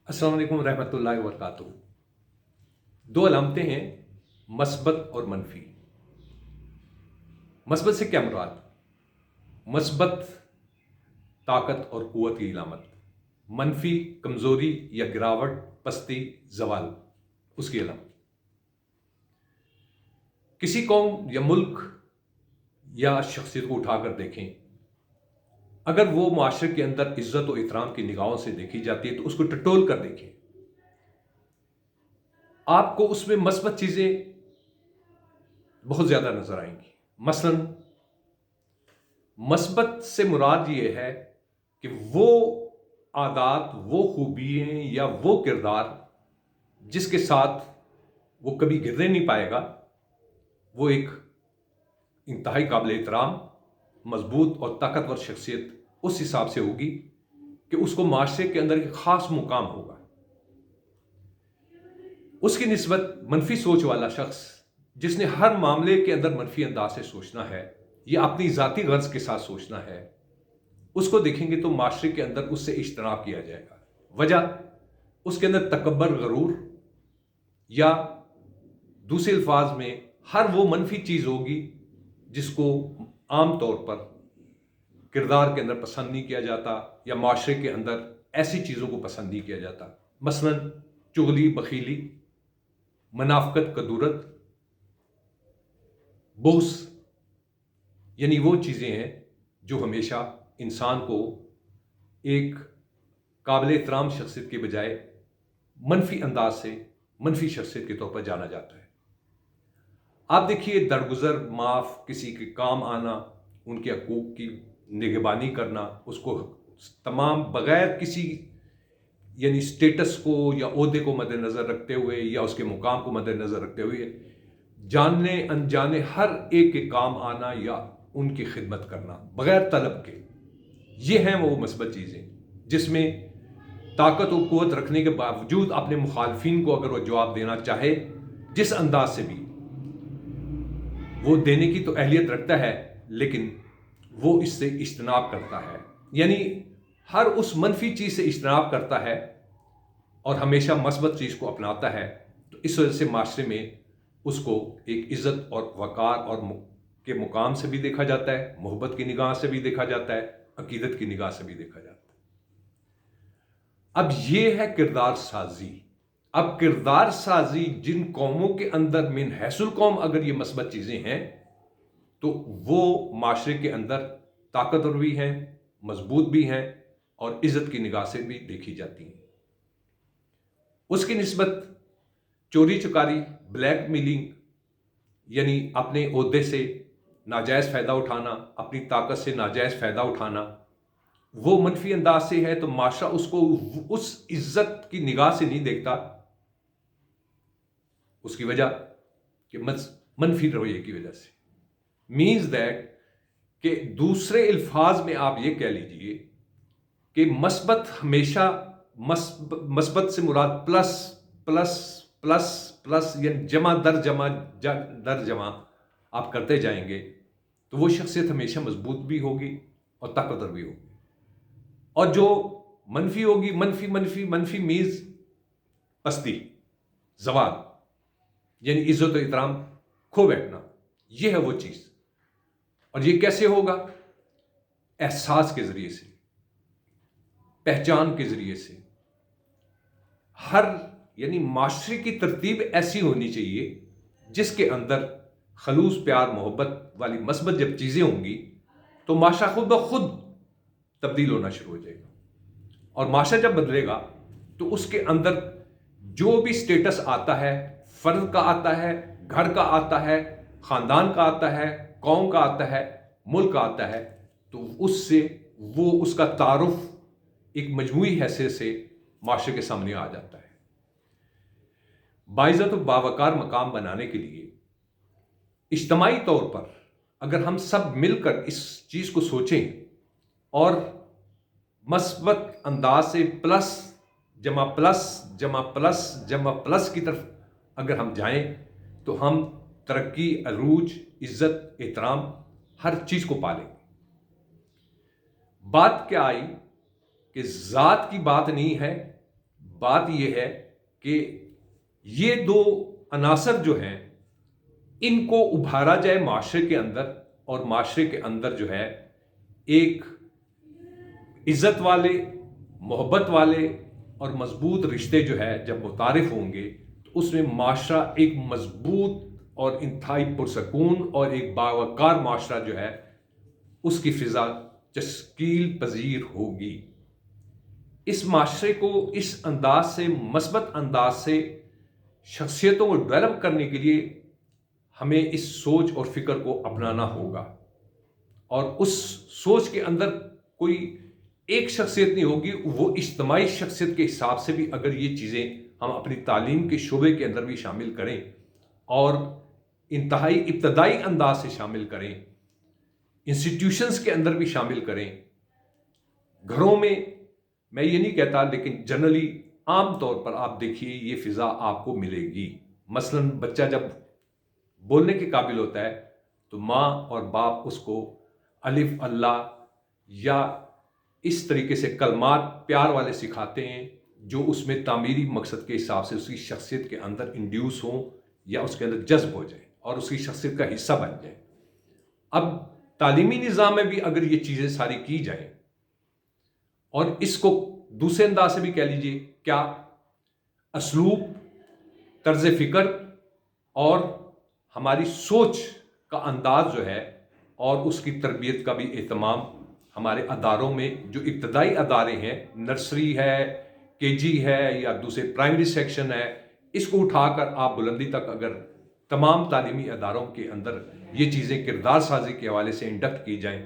अस्सलाम वालेकुम रहमतुल्लाहि व बरकातुहू। दो अलामतें हैं, मस्बत और मनफी। मस्बत से क्या मुराद? मस्बत ताकत और कुव्वत की इलामत, मनफी कमजोरी या गिरावट, पस्ती, जवाल, उसकी अलामत। किसी कौम या मुल्क या शख्सियत को उठाकर देखें, अगर वो माशरे के अंदर इज्जत और इहतराम की निगाहों से देखी जाती है तो उसको टटोल कर देखें, आपको उसमें मस्बत चीजें बहुत ज्यादा नजर आएंगी। मसलन मस्बत से मुराद ये है कि वो आदात, वो खूबियां या वो किरदार जिसके साथ वो कभी गिरने नहीं पाएगा, वो एक इंतहाई काबिल एहतराम, मजबूत और ताकतवर शख्सियत उस हिसाब से होगी कि उसको माशरे के अंदर एक खास मुकाम होगा। उसकी निस्बत मनफी सोच वाला शख्स, जिसने हर मामले के अंदर मनफी अंदाज से सोचना है या अपनी जाती गर्ज के साथ सोचना है, उसको देखेंगे तो माशरे के अंदर उससे इज्तनाब किया जाएगा। वजह, उसके अंदर तकब्बर, गरूर या दूसरे अल्फाज में हर वो मनफी चीज होगी जिसको आम तौर पर किरदार के अंदर पसंद नहीं किया जाता या माशरे के अंदर ऐसी चीजों को पसंद नहीं किया जाता। मसलन चुगली, बखीली, मुनाफकत, कदूरत, बोस, यानी वो चीजें हैं जो हमेशा इंसान को एक काबिल एहतराम शख्सियत के बजाय मनफी अंदाज से मनफी शख्सियत के तौर पर जाना जाता है। आप देखिए, दरगुजर, माफ, किसी के काम आना, उनके हकूक की निगहबानी करना, उसको तमाम बगैर किसी यानी स्टेटस को या ओहदे को मद्देनजर रखते हुए या उसके मुकाम को मद्देनजर रखते हुए जाने अनजाने हर एक के काम आना या उनकी खिदमत करना बगैर तलब के, ये हैं वो मस्बत चीज़ें जिसमें ताकत और कुव्वत रखने के बावजूद अपने मुखालफिन को अगर वो जवाब देना चाहे, जिस अंदाज से भी, वो देने की तो अहलियत रखता है, लेकिन वो इससे इज्तनाब करता है, यानी हर उस मनफी चीज से इज्तनाब करता है और हमेशा मस्बत चीज को अपनाता है। तो इस वजह से माशरे में उसको एक इज्जत और वकार और के मुकाम से भी देखा जाता है, मोहब्बत की निगाह से भी देखा जाता है, अकीदत की निगाह से भी देखा जाता है। अब ये है किरदार साजी। अब किरदार साजी जिन कौमों के अंदर मिन हैसुल कौम अगर ये मस्बत चीजें हैं तो वो माशरे के अंदर ताकतवर भी हैं, मजबूत भी हैं और इज्जत की निगाह से भी देखी जाती हैं। उसकी निस्बत चोरी चकारी, ब्लैक मेलिंग, यानी अपने ओहदे से नाजायज फायदा उठाना, अपनी ताकत से नाजायज फायदा उठाना, वो मनफी अंदाज से है तो माशरा उसको उस इज्जत की निगाह से नहीं देखता। उसकी वजह कि मनफी रवैये की वजह से, मीन्स दैट कि दूसरे अल्फाज में आप ये कह लीजिए कि मस्बत हमेशा मस्बत से मुराद प्लस प्लस प्लस प्लस यानी जमा दर जमा दर जमा आप करते जाएंगे तो वो शख्सियत हमेशा मजबूत भी होगी और ताकतवर भी होगी। और जो मनफी होगी, मनफी मनफी मनफी मीन्स पस्ती, जवाल, यानी इज्जत और इहतराम खो बैठना, यह है वो चीज। और ये कैसे होगा? एहसास के जरिए से, पहचान के जरिए से। हर यानी माशरे की तरतीब ऐसी होनी चाहिए जिसके अंदर खलूस, प्यार, मोहब्बत वाली मस्बत जब चीजें होंगी तो माशरा खुद ब खुद तब्दील होना शुरू हो जाएगा। और माशरा जब बदलेगा तो उसके अंदर जो भी स्टेटस आता है, फर्द का आता है, घर का आता है, खानदान का आता है, कौम का आता है, मुल्क का आता है, तो उससे वो उसका तारुफ एक मजमूई हैसियत से माशरे के सामने आ जाता है। बाइज़्ज़त और बावकार मकाम बनाने के लिए इज्तमाई तौर पर अगर हम सब मिलकर इस चीज को सोचें और मस्बत अंदाज से प्लस जमा प्लस जमा प्लस जमा प्लस की तरफ अगर हम जाएं तो हम तरक्की, अरूज, इज्जत, एहतराम हर चीज को पालेंगे। बात क्या आई कि जात की बात नहीं है, بات یہ ہے کہ یہ دو عناصر جو ہیں ان کو ابھارا جائے معاشرے کے اندر، اور معاشرے کے اندر جو ہے ایک عزت والے، محبت والے اور مضبوط رشتے جو ہے جب متعارف ہوں گے تو اس میں معاشرہ ایک مضبوط اور انتہائی پرسکون اور ایک باوقار معاشرہ جو ہے اس کی فضا تشکیل پذیر ہوگی۔ اس معاشرے کو اس انداز سے، مثبت انداز سے شخصیتوں کو ڈیولپ کرنے کے لیے ہمیں اس سوچ اور فکر کو اپنانا ہوگا، اور اس سوچ کے اندر کوئی ایک شخصیت نہیں ہوگی، وہ اجتماعی شخصیت کے حساب سے بھی اگر یہ چیزیں ہم اپنی تعلیم کے شعبے کے اندر بھی شامل کریں اور انتہائی ابتدائی انداز سے شامل کریں، انسٹیٹیوشنز کے اندر بھی شامل کریں، گھروں میں یہ نہیں کہتا، لیکن جنرلی عام طور پر آپ دیکھیے یہ فضا آپ کو ملے گی۔ مثلا بچہ جب بولنے کے قابل ہوتا ہے تو ماں اور باپ اس کو الف اللہ یا اس طریقے سے کلمات پیار والے سکھاتے ہیں جو اس میں تعمیری مقصد کے حساب سے اس کی شخصیت کے اندر انڈیوس ہوں یا اس کے اندر جذب ہو جائیں اور اس کی شخصیت کا حصہ بن جائیں۔ اب تعلیمی نظام میں بھی اگر یہ چیزیں ساری کی جائیں، اور اس کو دوسرے انداز سے بھی کہہ لیجئے، کیا اسلوب، طرز فکر اور ہماری سوچ کا انداز جو ہے اور اس کی تربیت کا بھی اہتمام ہمارے اداروں میں، جو ابتدائی ادارے ہیں، نرسری ہے، کے جی ہے یا دوسرے پرائمری سیکشن ہے، اس کو اٹھا کر آپ بلندی تک اگر تمام تعلیمی اداروں کے اندر یہ چیزیں کردار سازی کے حوالے سے انڈکٹ کی جائیں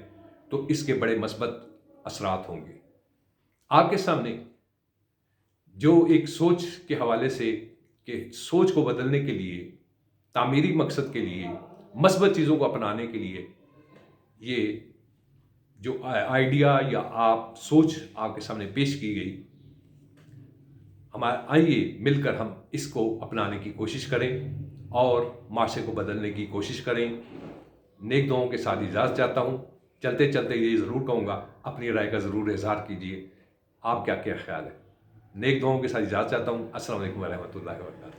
تو اس کے بڑے مثبت اثرات ہوں گے۔ آپ کے سامنے جو ایک سوچ کے حوالے سے کہ سوچ کو بدلنے کے لیے، تعمیری مقصد کے لیے، مثبت چیزوں کو اپنانے کے لیے یہ جو آئیڈیا یا آپ سوچ آپ کے سامنے پیش کی گئی، آئیے مل کر ہم اس کو اپنانے کی کوشش کریں اور معاشرے کو بدلنے کی کوشش کریں۔ نیک دعاؤں کے ساتھ اجازت چاہتا ہوں۔ چلتے چلتے یہ ضرور کہوں گا، اپنی رائے کا ضرور اظہار کیجیے، آپ کیا خیال ہے۔ نیک دعاؤں کے ساتھ اجازت چاہتا ہوں۔ السلام علیکم ورحمۃ اللہ وبرکاتہ۔